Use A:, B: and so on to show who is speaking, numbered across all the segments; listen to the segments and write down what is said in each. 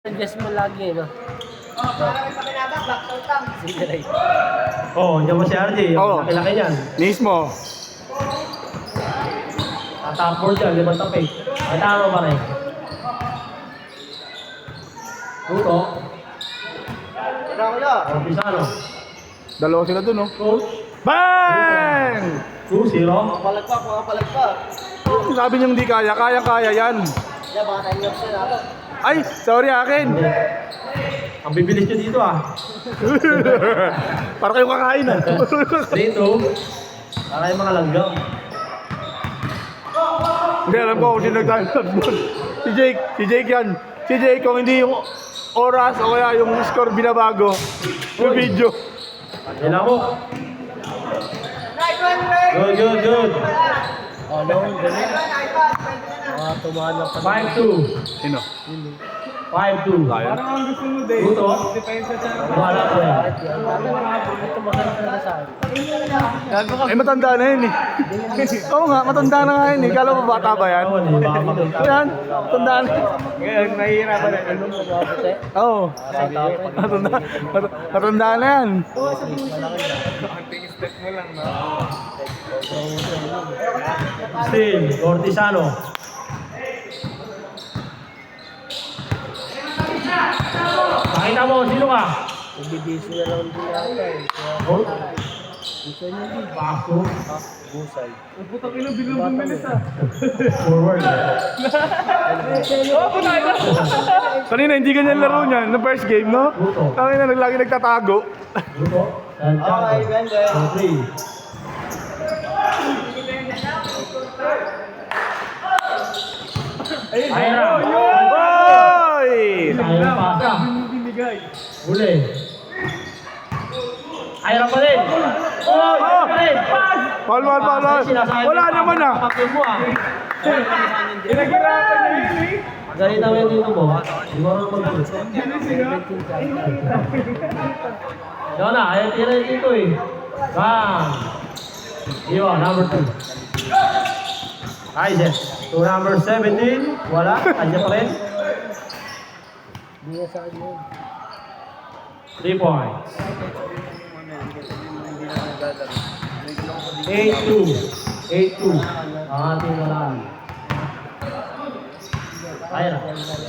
A: Adjust mo lagi, no?
B: Oh, diyan mo si RJ.
C: Oo.
B: Laki-laki niyan.
C: Mismo.
B: Tatapor dyan, limang tapik. Matama pa rin. Tuto. O, Pisano.
C: Dalawa sila dun, oh.
B: Coach.
C: Bang!
B: 2-0.
A: Palagpak.
C: Sabi niyang di kaya, kaya yan.
A: Yeah, baka tayo yung sila.
C: Ay, sorry akin.
B: Ang bibilis nyo dito ah.
C: Para kayong kakain, ah.
B: 3-2. Para yung mga langgam.
C: Hindi, alam ko kung sino nag-time doon. Si Jake yan. Si Jake, kung hindi yung oras o kaya yung score binabago, yung video.
B: Yan mo. Good.
A: Oh, no, ganun. Tumahan lang pa.
B: 5-2.
C: Sino?
B: 5-2.
C: Lion?
A: ang gusto mo din.
B: Tuto. Wala po yan.
A: Ito maganda na sa akin.
C: Eh, matanda na yun, eh. Oo nga, matanda na nga yun, eh. Kala mo bata ba yan?
B: Bawal eh. Baka maganda.
C: Ayan, matanda na.
A: Ngayon, mahihirapan na. Ano mo, mabuti?
C: Oo. Matanda na yan.
B: Still, Cortisano. Nakita mo, sino ka?
A: Nagbibisi na lang din yata eh.
B: Oh,
A: Gusto niyo din.
B: Baso.
A: Busay.
B: Forward.
C: Kanina, hindi ganyan laro niyan, no first game, no? Kanina, lagi nagtatago.
B: Luto. Santiago. 3. Ayra.
C: Boy!
B: Ayra pasa. Huli. Ayra pa rin. Oh, Ayra pa rin.
C: Paul. Wala naman, ah.
B: Kapatid mo ah. Magaling na yung dito mo. Di mo rin mag-gulo. Yun na, ayaw tira dito eh. Bang! Iwa, number 2. Kaiser. To number 17. Wala. Kanya pa rin.
A: Hindi nga sa akin yun.
B: 3 points. 8-2. 8-2. Ang ating walaan. Ayra.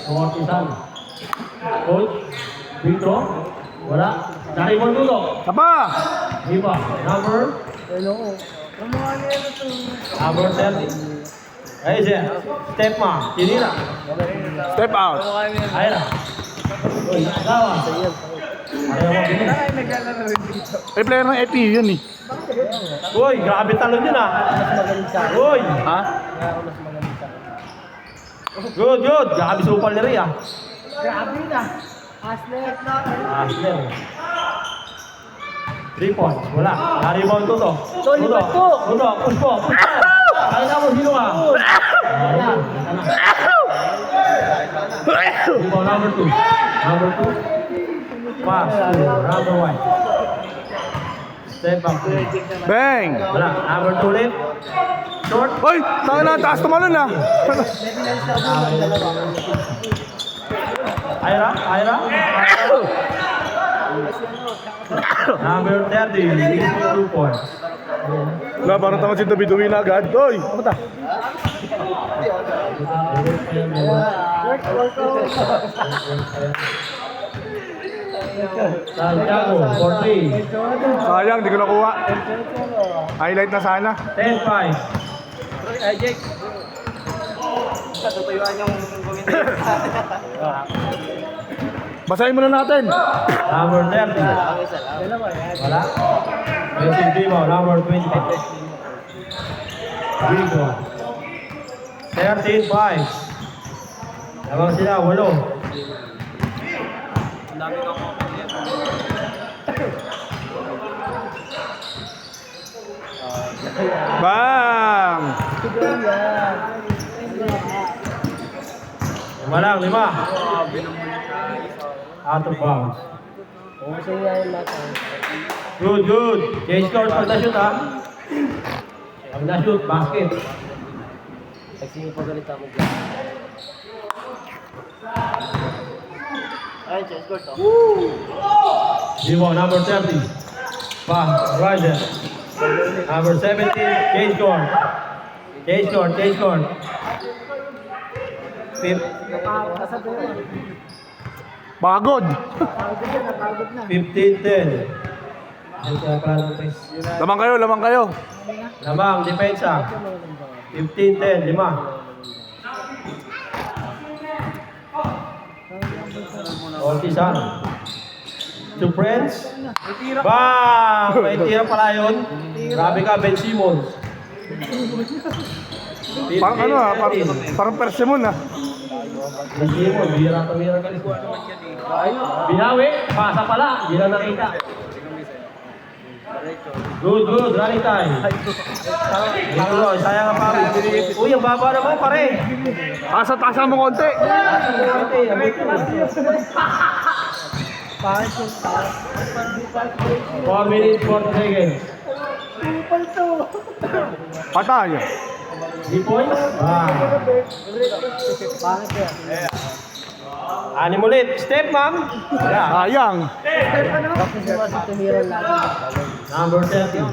B: Cortisan. Coach. Victor. Wala. Dari mo dulo.
C: Apa!
B: Iba. Number
A: Ano ko?
B: Number 30. Ayun siya. Step ma. Tinira.
C: Step out.
B: Ayra. Uy, nakasawa. Ayaw mo bilis.
C: Eh, player ng EPU yun, eh.
B: Uy, grabe talon yun ah.
A: Mas magaling sa akin.
B: Uy.
C: Ha?
A: Kaya ako mas magaling sa akin.
B: Good. Grabe supal ni Rhea.
A: Grabe na. Aslet na.
B: Asler. 3 points. Wala. Na-rebound to to.
A: Lipat ko.
B: Tuto. Push po. Kaya mo, sino ka? Ayan. Rebound number 2. Number 2. Pass to number 1. Step back.
C: Bang!
B: Wala. Number 2 ulit. Short.
C: Hoy! Saan na? Taas tumalon, ah.
B: Ayra. Number 30. 2 points.
C: Wala, parang tama si David. Uwi na agad. Hoy! Kamusta?
B: Santiago, 40.
C: Sayang, di ko nakuha. Highlight na sana.
B: 10-5.
A: Ay, Jake. Tutuyuan yung
C: Basahin muna natin.
B: Number 30. Wala. Messi Vivo, number 20. Vivo. 13-5. Lamang sila, 8.
C: Bang!
B: Walang 5. Out of bounds.
A: Oo, kasi nga yung natin.
B: Good. Change scores pag na-shoot ha. Pag na-shoot, basket.
A: Kasi yung pagalit ako dyan.
B: Rebound, number 30. Roger. Number 17, change court. Change court.
C: Pagod.
B: 15-10.
C: Lamang kayo.
B: Lamang, depensa. 15-10, 5. Ortisan. Two friends. Bang! May tira pala yun. Grabe ka, Ben Simmons.
C: Parang ano ah, parang persimmon ah.
B: Ben Simmons, bira ka rin. Binawi, pasa pala, hindi lang nakita. Good, running time. Sayang ang pari. Uy, ang baba naman pare.
C: Tasa mo konti.
B: 4 minutes, 40 seconds.
C: Patay.
B: 3 points? Anim ulit. Step, ma'am.
C: Sayang.
B: Number 30.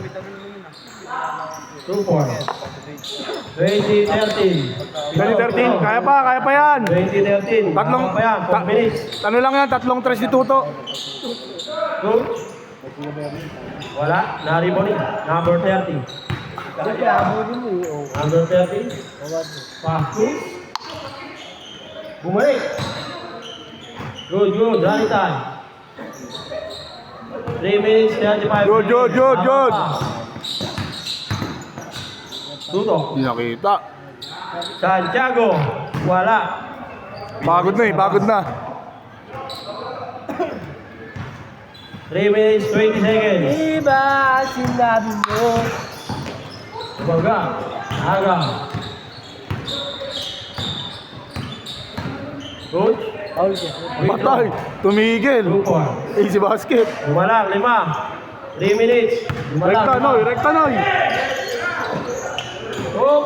B: 2 points. 20-13.
C: 2013, kaya pa yan.
B: 20-13.
C: Tatlong,
B: Pa yan, 4 minutes.
C: ano lang yan, tatlong tres ni Tuto.
B: Good. Wala. Naribon Number 30. Number 30. Pass. Bumalik. Good. Running time. 3 minutes, 35.
C: Good.
B: Tuto.
C: Hindi nakita.
B: Santiago. Wala.
C: Pagod na.
B: 3 minutes, 20 seconds.
A: Iba sinabi mo.
B: Baga. Aga. Good.
C: Patay. Tumigil.
B: 2 points.
C: Easy basket.
B: Gumalang, 5. 3 minutes.
C: Rekta noy.
B: Oh.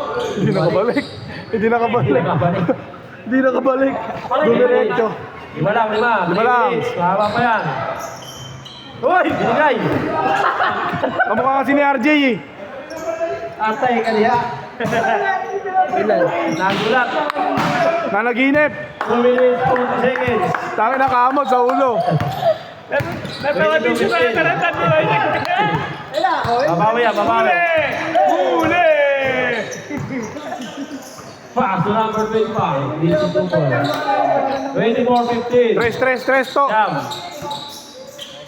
C: Hindi nakabalik. Dumiretso.
B: 5 lang.
C: 5
B: 3
C: lang.
B: minutes. Mahaba pa yan. Uy! Binigay!
C: Kamukha kasi ni RJ eh.
B: Atay ka niya. Nagulat.
C: Nanaginip.
B: 2 minutes, 40 seconds.
C: Tangin na kamot sa ulo.
B: Natawatin si Parang Karatan mo. Babawi.
C: Huli!
B: Pass to number 25. This is 2 points. 24-15.
C: Tres to.
B: Jam.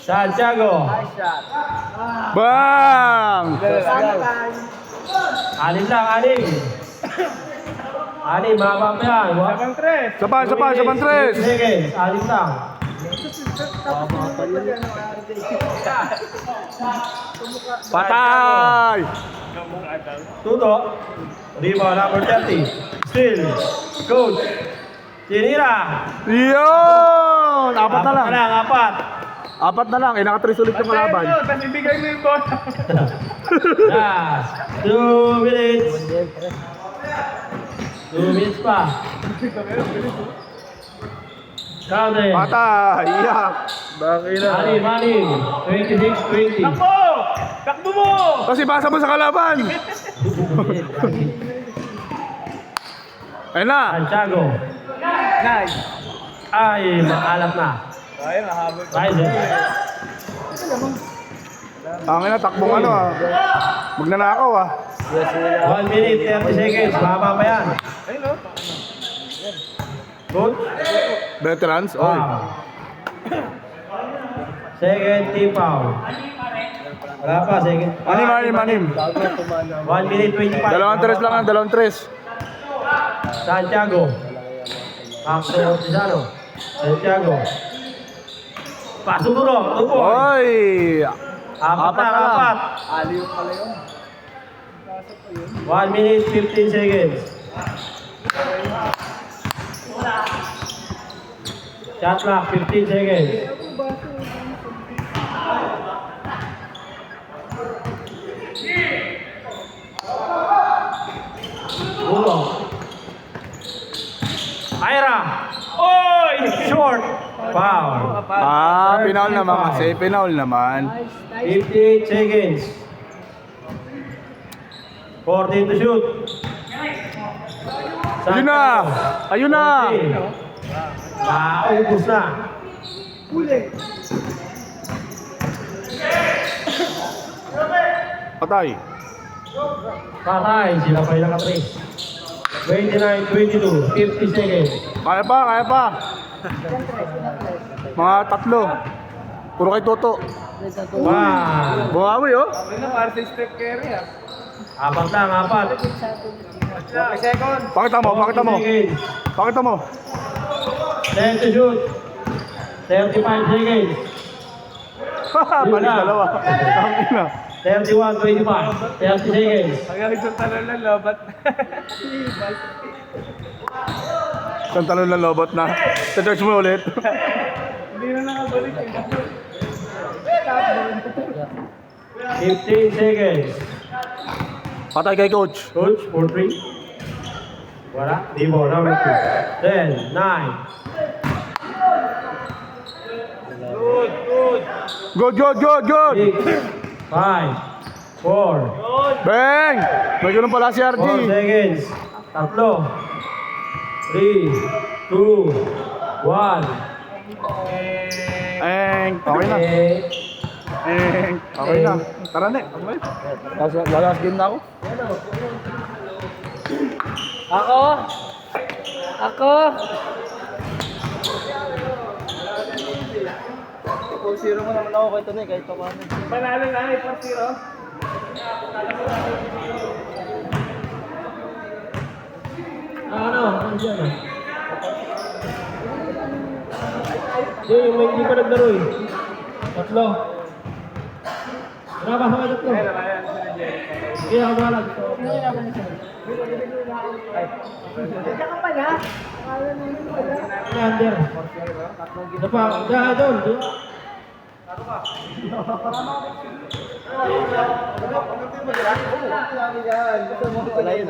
B: Santiago.
C: Bang!
B: Anim lang. Anim, mahaba pa yan.
C: Sapan tres.
B: Seconds. Anim lang.
C: Patay!
B: Tuto. Rebound number 30. Still. Coach. Sinira.
C: Yun! Apat na lang.
B: Apat.
C: Naka-tres ulit yung kalaban.
A: Tapos ibigay mo yung bola.
B: Last. 2 minutes. 2 minutes pa. Count it.
C: Patay! Iyak!
B: Manin. 26-20.
A: Takbo mo!
C: Kasi basa mo sa kalaban! Ayun na!
B: Santiago.
A: Nice.
B: Ay, makalat na.
A: Ay, mahabol.
B: Ryzen.
C: Angin na, takbong ano ah. Magnanakaw ah.
B: 1 minute, 30 seconds. Mahaba pa yan.
A: Ayun no?
B: Good.
C: Veterans? Oy.
B: Wow. Second team foul. Wala pa, second.
C: Manim.
B: 1 minute, 25.
C: Dalawang tres.
B: Santiago. Axel Ortizano. Santiago. Pasok mo.
C: Oy!
B: Apat na.
A: Aliw pala yun.
B: 1 minute, 15 seconds. Shot clock, 15 seconds. Ulo. Ira. Oy! Short. Foul.
C: Pinaul naman kasi. Pinaul naman.
B: 58 seconds. 14 to shoot.
C: Ayun na! Ayun na!
B: Naubos na.
C: Patay.
B: Patay. Sila pa yung naka-trace. 29, 22. 50 seconds.
C: Kaya pa, kaya pa. Mga tatlo. Puro kay Toto.
B: One.
C: Bumawi oh.
B: Apat lang, apat.
C: Pakita mo, pakita mo.
B: 40 seconds.
C: Pakita mo.
B: 10 to shoot. 35 seconds.
C: Balik dalawa. Ang ina.
B: 31, 25. 30 seconds.
C: Isang talon ng lobot na. Sa-charge mo ulit.
B: 15 seconds.
C: Patay kay coach.
B: Coach, for 3. Wala. Di mo, number 2. 10, 9.
C: Good, good, good, good.
B: 6, 5, 4,
C: Bang! May ganun pala si
B: 4
C: RG.
B: seconds. Tatlo. 3, 2, 1.
C: Okay na. Okay na. Tara na. Lalas game na ako.
A: Ako! Kung zero mo naman ako kahit ano eh, kahit pa paano. Panalo na eh, 4-0.
B: Ano dyan ah? Yung may hindi pa naglaro eh. Tatlo. Wala ba sa tatlo? Sige, ako bahala.
D: Diyan ka pala.
B: Under. Ito pa, doon.
A: Wala yun.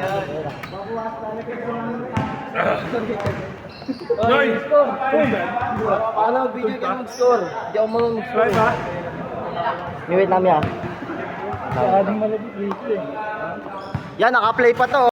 C: Noy!
A: Paano video ka mag-score? Hindi ako marunong mag-score. May wait namin ah. Yan, naka-play pa to.